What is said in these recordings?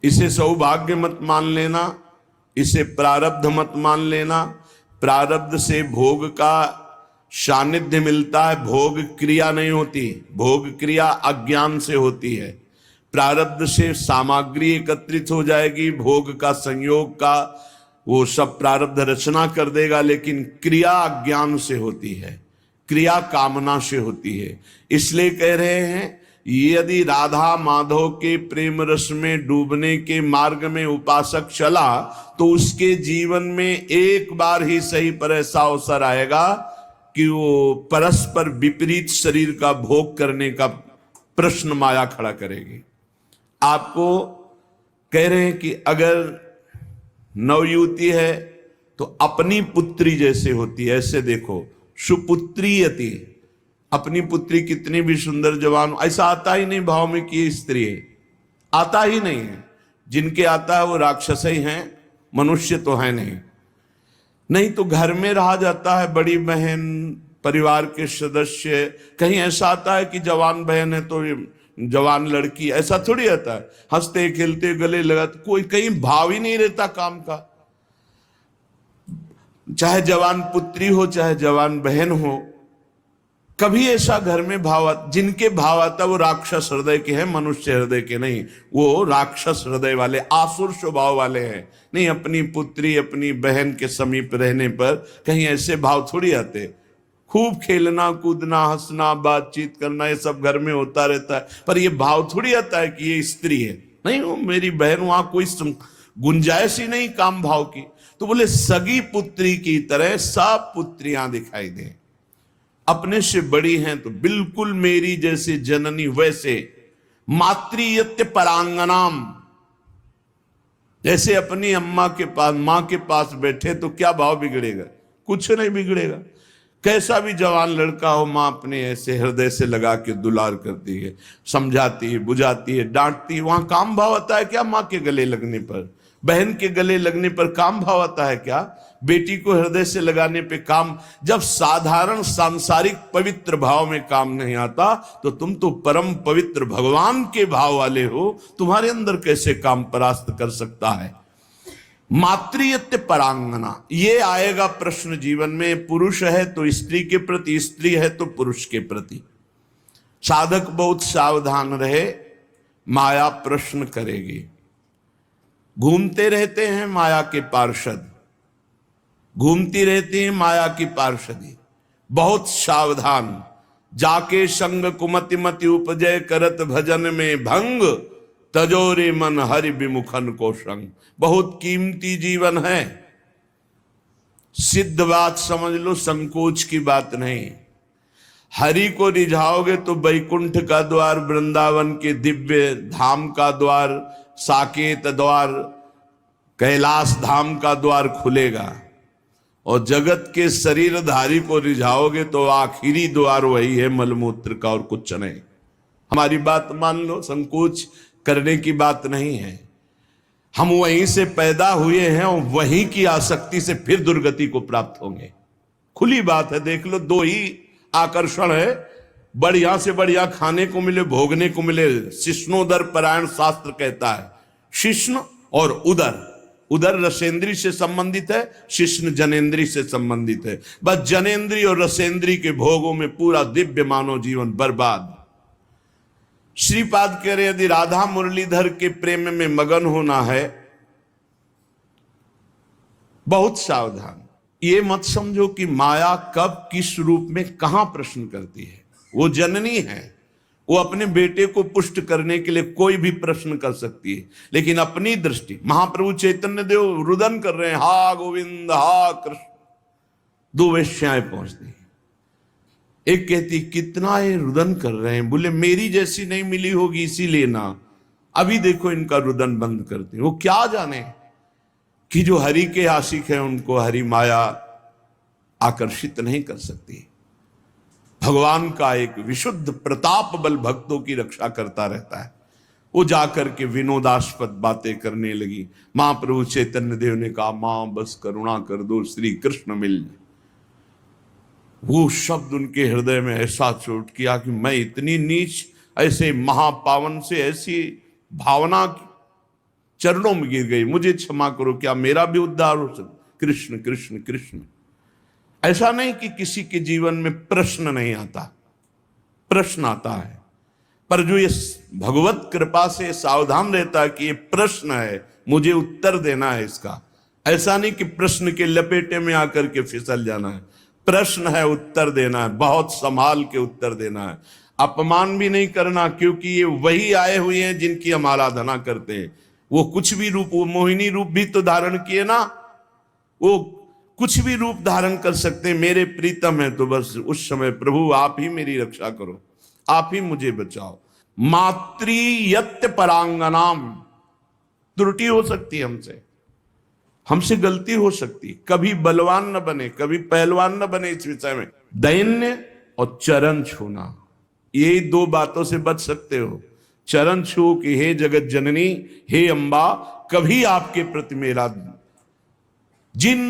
इसे सौभाग्य मत मान लेना, इसे प्रारब्ध मत मान लेना। प्रारब्ध से भोग का सानिध्य मिलता है, भोग क्रिया नहीं होती। भोग क्रिया अज्ञान से होती है। प्रारब्ध से सामग्री एकत्रित हो जाएगी, भोग का संयोग का वो सब प्रारब्ध रचना कर देगा, लेकिन क्रिया अज्ञान से होती है, क्रिया कामना से होती है। इसलिए कह रहे हैं यदि राधा माधव के प्रेम रस में डूबने के मार्ग में उपासक चला तो उसके जीवन में एक बार ही सही पर ऐसा अवसर आएगा कि वो परस्पर विपरीत शरीर का भोग करने का प्रश्न माया खड़ा करेगी। आपको कह रहे हैं कि अगर नवयुवती है तो अपनी पुत्री जैसे होती है, ऐसे देखो, सुपुत्रीयति, अपनी पुत्री कितनी भी सुंदर जवान, ऐसा आता ही नहीं भाव में कि ये स्त्री है, आता ही नहीं है। जिनके आता है वो राक्षस ही हैं, मनुष्य तो है नहीं। नहीं तो घर में रहा जाता है, बड़ी बहन, परिवार के सदस्य, कहीं ऐसा आता है कि जवान बहन है तो जवान लड़की, ऐसा थोड़ी आता है। हंसते खेलते गले लगाते, कोई कहीं भाव ही नहीं रहता काम का। चाहे जवान पुत्री हो चाहे जवान बहन हो, कभी ऐसा घर में भाव, जिनके भाव आता वो राक्षस हृदय के हैं, मनुष्य हृदय के नहीं। वो राक्षस हृदय वाले, आसुर स्वभाव वाले हैं। नहीं, अपनी पुत्री अपनी बहन के समीप रहने पर कहीं ऐसे भाव थोड़ी आते। खूब खेलना कूदना हंसना बातचीत करना ये सब घर में होता रहता है, पर ये भाव थोड़ी आता है कि ये स्त्री है। नहीं, वो मेरी बहन, वहां कोई गुंजाइश ही नहीं काम भाव की। तो बोले सगी पुत्री की तरह सब पुत्रियां दिखाई दें, अपने से बड़ी हैं तो बिल्कुल मेरी जैसे जननी वैसे। मातृयत्य परांगनाम, जैसे अपनी अम्मा के पास, मां के पास बैठे तो क्या भाव बिगड़ेगा? कुछ नहीं बिगड़ेगा। कैसा भी जवान लड़का हो, मां अपने ऐसे हृदय से लगा के दुलार करती है, समझाती है, बुझाती है, डांटती है। वहां काम भाव आता है क्या? मां के गले लगने पर, बहन के गले लगने पर काम भाव आता है क्या? बेटी को हृदय से लगाने पे काम। जब साधारण सांसारिक पवित्र भाव में काम नहीं आता तो तुम तो परम पवित्र भगवान के भाव वाले हो, तुम्हारे अंदर कैसे काम परास्त कर सकता है? मातृयत्य परांगना, ये आएगा प्रश्न जीवन में। पुरुष है तो स्त्री के प्रति, स्त्री है तो पुरुष के प्रति। साधक बहुत सावधान रहे, माया प्रश्न करेगी। घूमते रहते हैं माया के पार्षद, घूमती रहती है माया की पार्षदी। बहुत सावधान, जाके संग कुमति मति उपजय करत भजन में भंग, तजोरे मन हरि विमुखन को संग। बहुत कीमती जीवन है, सिद्ध बात समझ लो, संकोच की बात नहीं। हरि को रिझाओगे तो वैकुंठ का द्वार, वृंदावन के दिव्य धाम का द्वार, साकेत द्वार, कैलाश धाम का द्वार खुलेगा। और जगत के शरीरधारी को रिझाओगे तो आखिरी द्वार वही है मलमूत्र का, और कुछ नहीं। हमारी बात मान लो, संकोच करने की बात नहीं है। हम वहीं से पैदा हुए हैं और वहीं की आसक्ति से फिर दुर्गति को प्राप्त होंगे। खुली बात है, देख लो, दो ही आकर्षण है, बढ़िया से बढ़िया खाने को मिले, भोगने को मिले। शिष्णोदर परायण शास्त्र कहता है, शिष्ण और उदर। उदर रसेंद्री से संबंधित है, शिष्ण जनेन्द्री से संबंधित है। बस जनेन्द्री और रसेंद्री के भोगों में पूरा दिव्य मानव जीवन बर्बाद। श्रीपाद कह रहे यदि राधा मुरलीधर के प्रेम में मगन होना है, बहुत सावधान। ये मत समझो कि माया कब किस रूप में कहां प्रश्न करती है। वो जननी है, वो अपने बेटे को पुष्ट करने के लिए कोई भी प्रश्न कर सकती है, लेकिन अपनी दृष्टि। महाप्रभु चैतन्य देव रुदन कर रहे हैं, हा गोविंद हा कृष्ण। दो वेश्याएं पहुंचती हैं, एक कहती कितना ये रुदन कर रहे हैं, बोले मेरी जैसी नहीं मिली होगी इसीलिए ना, अभी देखो इनका रुदन बंद करते। वो क्या जाने कि जो हरि के आशिक है उनको हरि माया आकर्षित नहीं कर सकती। भगवान का एक विशुद्ध प्रताप बल भक्तों की रक्षा करता रहता है। वो जाकर के विनोदास्पद बातें करने लगी। महाप्रभु चैतन्य देव ने कहा, मां बस करुणा कर दो, श्री कृष्ण मिल जाए। वो शब्द उनके हृदय में ऐसा चोट किया कि मैं इतनी नीच, ऐसे महापावन से ऐसी भावना चरणों में गिर गई, मुझे क्षमा करो, क्या मेरा भी उद्धार हो सकता? कृष्ण कृष्ण कृष्ण। ऐसा नहीं कि किसी के जीवन में प्रश्न नहीं आता, प्रश्न आता है, पर जो ये भगवत कृपा से सावधान रहता है कि ये प्रश्न है, मुझे उत्तर देना है इसका। ऐसा नहीं कि प्रश्न के लपेटे में आकर के फिसल जाना है, प्रश्न है, उत्तर देना है, बहुत संभाल के उत्तर देना है। अपमान भी नहीं करना, क्योंकि ये वही आए हुए हैं जिनकी हम आराधना करते हैं। वो कुछ भी रूप, वो मोहिनी रूप भी तो धारण किए ना, वो कुछ भी रूप धारण कर सकते हैं। मेरे प्रीतम है तो बस उस समय प्रभु आप ही मेरी रक्षा करो, आप ही मुझे बचाओ। मातृयत्य परांगनाम, त्रुटि हो सकती है हमसे गलती हो सकती, कभी बलवान न बने, कभी पहलवान न बने इस विषय में। दैन्य और चरण छूना, ये दो बातों से बच सकते हो। चरण छू कि हे जगत जननी, हे अंबा, कभी आपके प्रति मेरा। जिन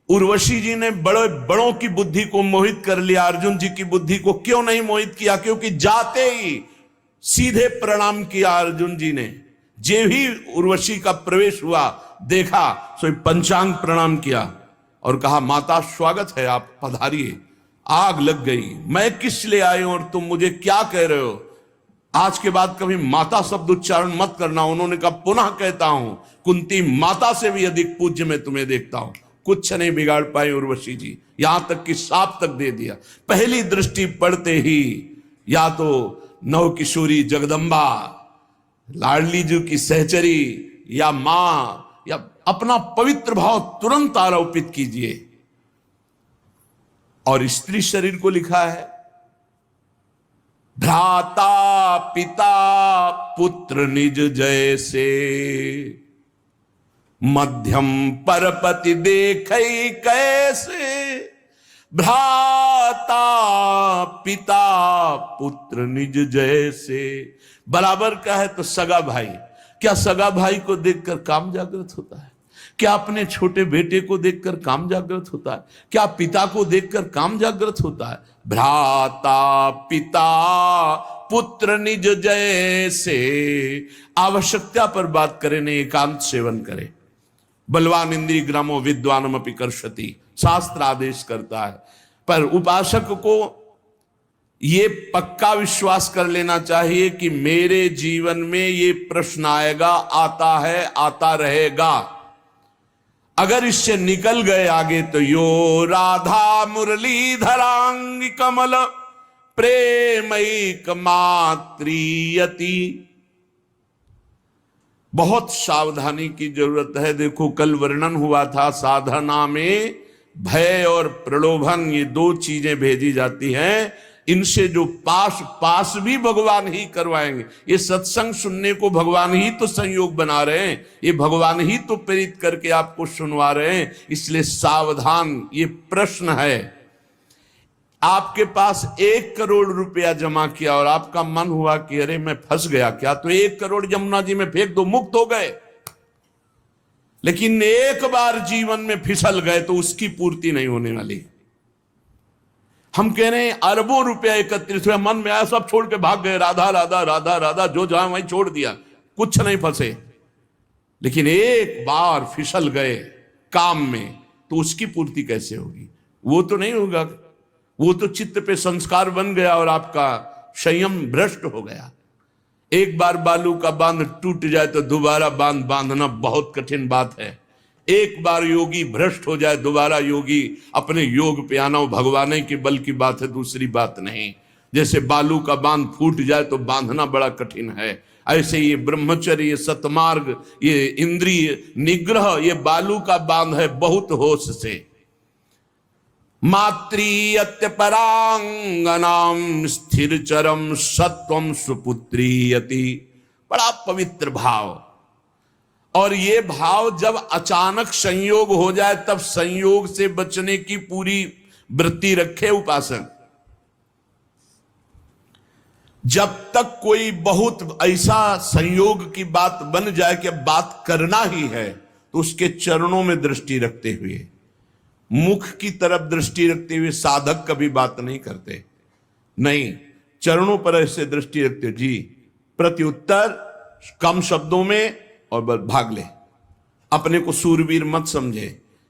उर्वशी जी ने बड़े बड़ों की बुद्धि को मोहित कर लिया, अर्जुन जी की बुद्धि को क्यों नहीं मोहित किया? क्योंकि जाते ही सीधे प्रणाम किया अर्जुन जी ने। जे ही उर्वशी का प्रवेश हुआ, देखा सो पंचांग प्रणाम किया और कहा माता स्वागत है, आप पधारिए। आग लग गई, मैं किस लिए आए और तुम मुझे क्या कह रहे हो? आज के बाद कभी माता शब्द उच्चारण मत करना। उन्होंने कहा पुनः कहता हूं, कुंती माता से भी अधिक पूज्य मैं तुम्हें देखता हूं। कुछ नहीं बिगाड़ पाए उर्वशी जी, यहां तक कि साप तक दे दिया। पहली दृष्टि पड़ते ही या तो नव किशोरी जगदम्बा, लाडली जी की सहचरी, या मां, या अपना पवित्र भाव तुरंत आरोपित कीजिए। और स्त्री शरीर को लिखा है भ्राता पिता पुत्र निज जैसे, मध्यम परपति देखै कैसे। भ्राता पिता पुत्र निज जैसे, बराबर का है तो सगा भाई। क्या सगा भाई को देखकर काम जागृत होता है? क्या अपने छोटे बेटे को देखकर काम जागृत होता है? क्या पिता को देखकर काम जागृत होता है? भ्राता पिता पुत्र निज जैसे। आवश्यकता पर बात करें, नहीं एकांत सेवन करें। बलवान इंद्रिय ग्रामो विद्वानम अपि कर्षति, शास्त्र आदेश करता है। पर उपासक को ये पक्का विश्वास कर लेना चाहिए कि मेरे जीवन में ये प्रश्न आएगा, आता है, आता रहेगा। अगर इससे निकल गए आगे तो यो राधा मुरलीधरांग कमल प्रेमैक मात्रियति। बहुत सावधानी की जरूरत है। देखो कल वर्णन हुआ था, साधना में भय और प्रलोभन, ये दो चीजें भेजी जाती हैं। इनसे जो पास भी भगवान ही करवाएंगे। ये सत्संग सुनने को भगवान ही तो संयोग बना रहे हैं, ये भगवान ही तो प्रेरित करके आपको सुनवा रहे हैं। इसलिए सावधान। ये प्रश्न है, आपके पास 1 करोड़ रुपया जमा किया और आपका मन हुआ कि अरे मैं फंस गया क्या, तो 1 करोड़ यमुना जी में फेंक दो, मुक्त हो गए। लेकिन एक बार जीवन में फिसल गए तो उसकी पूर्ति नहीं होने वाली। हम कह रहे हैं अरबों रुपया एकत्रित हुआ, मन में आया सब छोड़ के भाग गए, राधा राधा राधा राधा, जो जहां वहीं छोड़ दिया, कुछ नहीं फंसे। लेकिन एक बार फिसल गए काम में तो उसकी पूर्ति कैसे होगी? वो तो नहीं होगा। वो तो चित्त पे संस्कार बन गया और आपका संयम भ्रष्ट हो गया। एक बार बालू का बांध टूट जाए तो दोबारा बांध बांधना बहुत कठिन बात है। एक बार योगी भ्रष्ट हो जाए, दोबारा योगी अपने योग पे आना भगवान के बल की बात है, दूसरी बात नहीं। जैसे बालू का बांध फूट जाए तो बांधना बड़ा कठिन है, ऐसे ये ब्रह्मचर्य, ये सतमार्ग, ये इंद्रिय निग्रह, ये बालू का बांध है, बहुत होश से। मातृयत्य परांगनाम स्थिर चरम सत्वम सुपुत्रीयति। बड़ा पवित्र भाव। और ये भाव जब अचानक संयोग हो जाए तब संयोग से बचने की पूरी वृत्ति रखे उपासक। जब तक कोई बहुत ऐसा संयोग की बात बन जाए कि अब बात करना ही है, तो उसके चरणों में दृष्टि रखते हुए, मुख की तरफ दृष्टि रखते हुए साधक कभी बात नहीं करते। नहीं, चरणों पर ऐसे दृष्टि रखते, जी प्रत्युत्तर कम शब्दों में और बस भाग ले। अपने को सूरवीर मत समझे।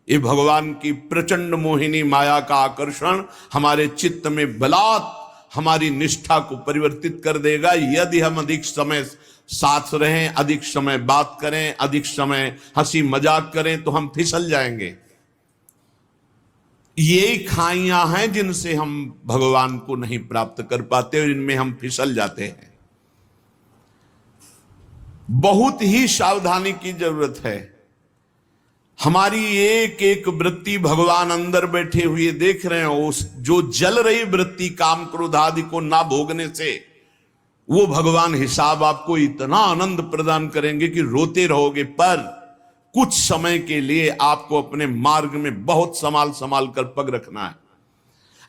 ये भगवान की प्रचंड मोहिनी माया का आकर्षण हमारे चित्त में बलात् हमारी निष्ठा को परिवर्तित कर देगा। यदि हम अधिक समय साथ रहें, अधिक समय बात करें, अधिक समय हंसी मजाक करें तो हम फिसल जाएंगे। ये खाइयां हैं जिनसे हम भगवान को नहीं प्राप्त कर पाते और इनमें हम फिसल जाते हैं। बहुत ही सावधानी की जरूरत है। हमारी एक एक वृत्ति भगवान अंदर बैठे हुए देख रहे हो। उस जो जल रही वृत्ति काम क्रोध आदि को ना भोगने से वो भगवान हिसाब आपको इतना आनंद प्रदान करेंगे कि रोते रहोगे। पर कुछ समय के लिए आपको अपने मार्ग में बहुत संभाल संभाल कर पग रखना है।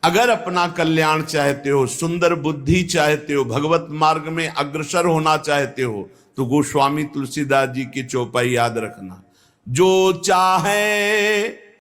अगर अपना कल्याण चाहते हो, सुंदर बुद्धि चाहते हो, भगवत मार्ग में अग्रसर होना चाहते हो तो गोस्वामी तुलसीदास जी की चौपाई याद रखना। जो चाहे